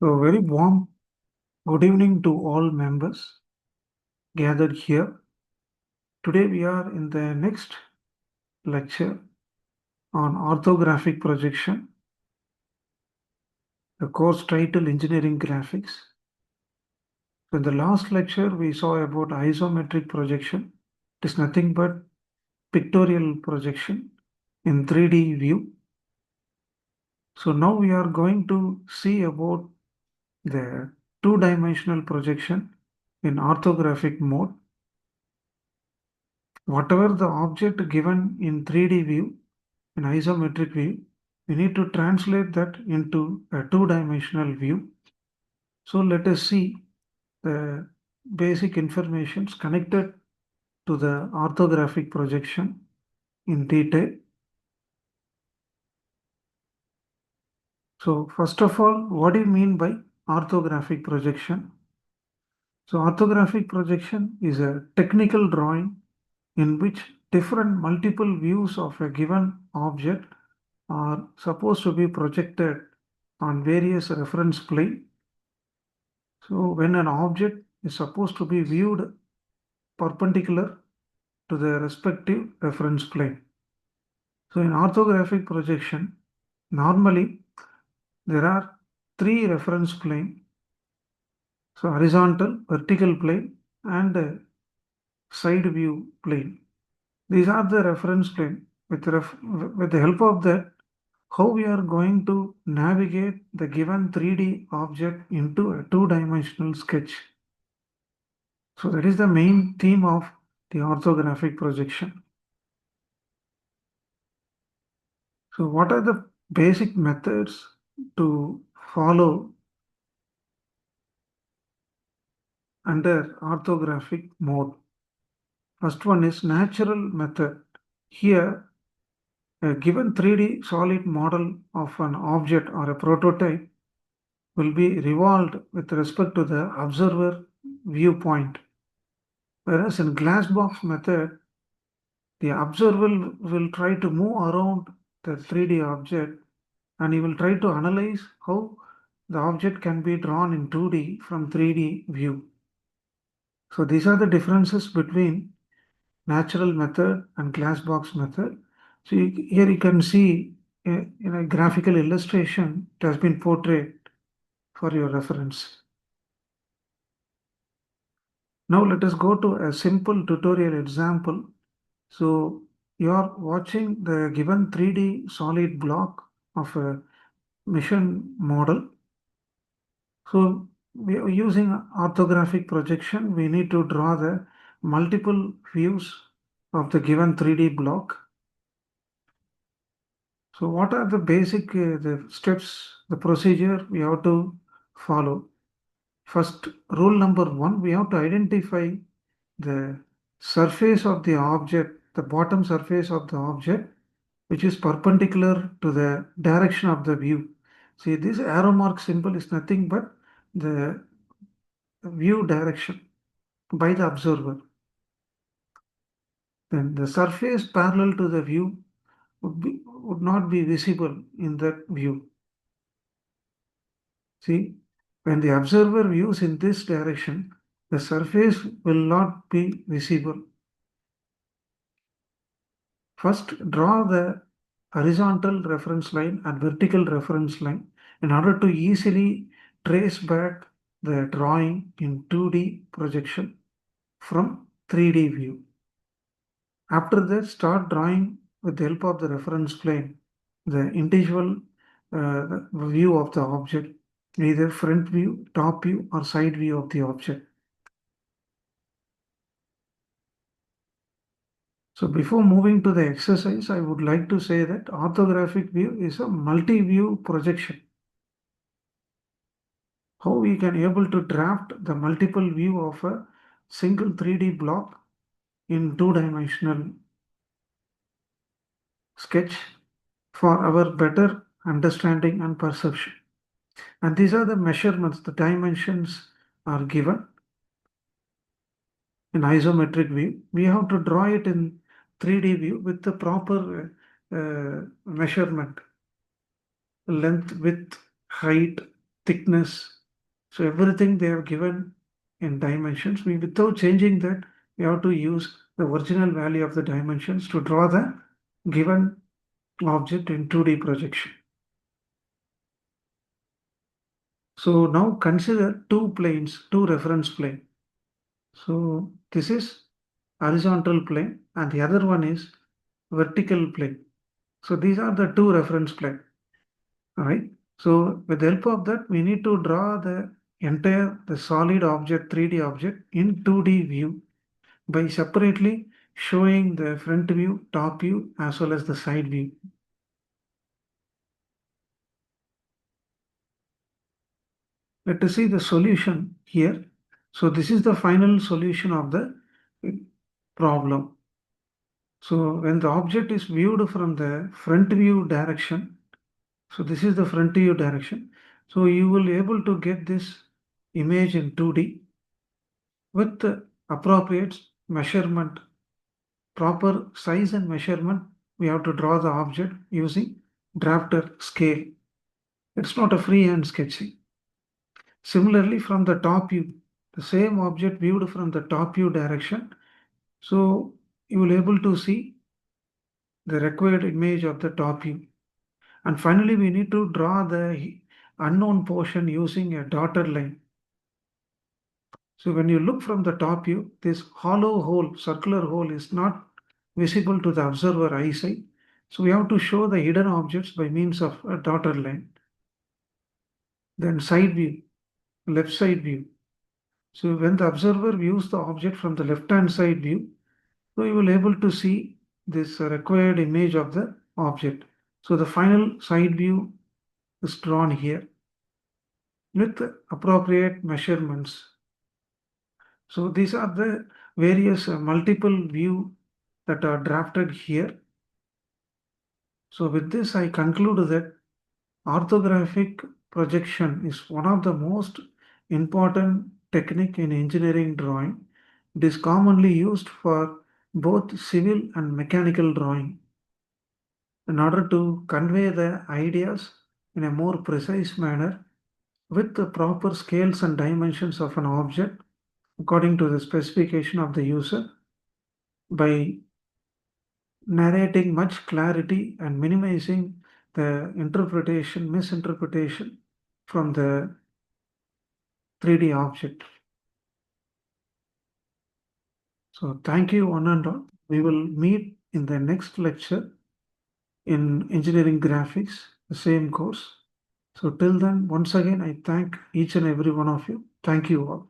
So, very warm good evening to all members gathered here. Today, we are in the next lecture on orthographic projection, the course title Engineering Graphics. So in the last lecture, we saw about isometric projection. It is nothing but pictorial projection in 3D view. So now we are going to see about the two-dimensional projection in orthographic mode. Whatever the object given in 3D view, in isometric view, we need to translate that into a two-dimensional view. So let us see the basic informations connected to the orthographic projection in detail. So first of all, what do you mean by orthographic projection? So orthographic projection is a technical drawing in which different multiple views of a given object are supposed to be projected on various reference plane. So when an object is supposed to be viewed perpendicular to the respective reference plane. So in orthographic projection, normally there are three reference plane. So horizontal, vertical plane and side view plane. These are the reference plane. With the help of that, how we are going to navigate the given 3D object into a two-dimensional sketch. So that is the main theme of the orthographic projection. So what are the basic methods to follow under orthographic mode? First one is natural method. Here, a given 3D solid model of an object or a prototype will be revolved with respect to the observer viewpoint. Whereas in glass box method, the observer will try to move around the 3D object and he will try to analyze how the object can be drawn in 2D from 3D view. So these are the differences between natural method and glass box method. So here you can see in a graphical illustration, it has been portrayed for your reference. Now let us go to a simple tutorial example. So you are watching the given 3D solid block of a mission model. So we are using orthographic projection. We need to draw the multiple views of the given 3D block. So what are the basic the steps, the procedure we have to follow? First, rule number one, we have to identify the surface of the object, the bottom surface of the object, which is perpendicular to the direction of the view. See, this arrow mark symbol is nothing but the view direction by the observer. Then the surface parallel to the view would not be visible in that view. See, when the observer views in this direction, the surface will not be visible. First, draw the horizontal reference line and vertical reference line in order to easily trace back the drawing in 2D projection from 3D view. After that, start drawing with the help of the reference plane, the individual view of the object, either front view, top view, or side view of the object. So before moving to the exercise, I would like to say that orthographic view is a multi-view projection. How we can able to draft the multiple view of a single 3D block in two-dimensional sketch for our better understanding and perception. And these are the measurements, the dimensions are given in isometric view. We have to draw it in 3D view with the proper measurement, length, width, height, thickness, So everything they have given in dimensions. Without changing that, we have to use the original value of the dimensions to draw the given object in 2D projection. So now consider two planes, two reference plane. So this is horizontal plane and the other one is vertical plane. So these are the two reference plane. All right. So with the help of that, we need to draw the solid object, 3D object in 2D view by separately showing the front view, top view, as well as the side view. Let us see the solution here. So this is the final solution of the problem. So when the object is viewed from the front view direction, so this is the front view direction. So you will able to get this image in 2D with the appropriate measurement, proper size and measurement. We have to draw the object using drafter scale. It's not a freehand sketching. Similarly, from the top view, the same object viewed from the top view direction. So you will able to see the required image of the top view. And finally, we need to draw the unknown portion using a dotted line. So when you look from the top view, this hollow hole, circular hole is not visible to the observer eyesight. So we have to show the hidden objects by means of a dotted line. Then side view, left side view. So when the observer views the object from the left-hand side view, so you will able to see this required image of the object. So the final side view is drawn here with appropriate measurements. So these are the various multiple view that are drafted here. So with this, I conclude that orthographic projection is one of the most important technique in engineering drawing. It is commonly used for both civil and mechanical drawing in order to convey the ideas in a more precise manner with the proper scales and dimensions of an object according to the specification of the user by narrating much clarity and minimizing the misinterpretation from the 3D object. So thank you one and all. We will meet in the next lecture in engineering graphics, the same course. So till then, once again, I thank each and every one of you. Thank you all.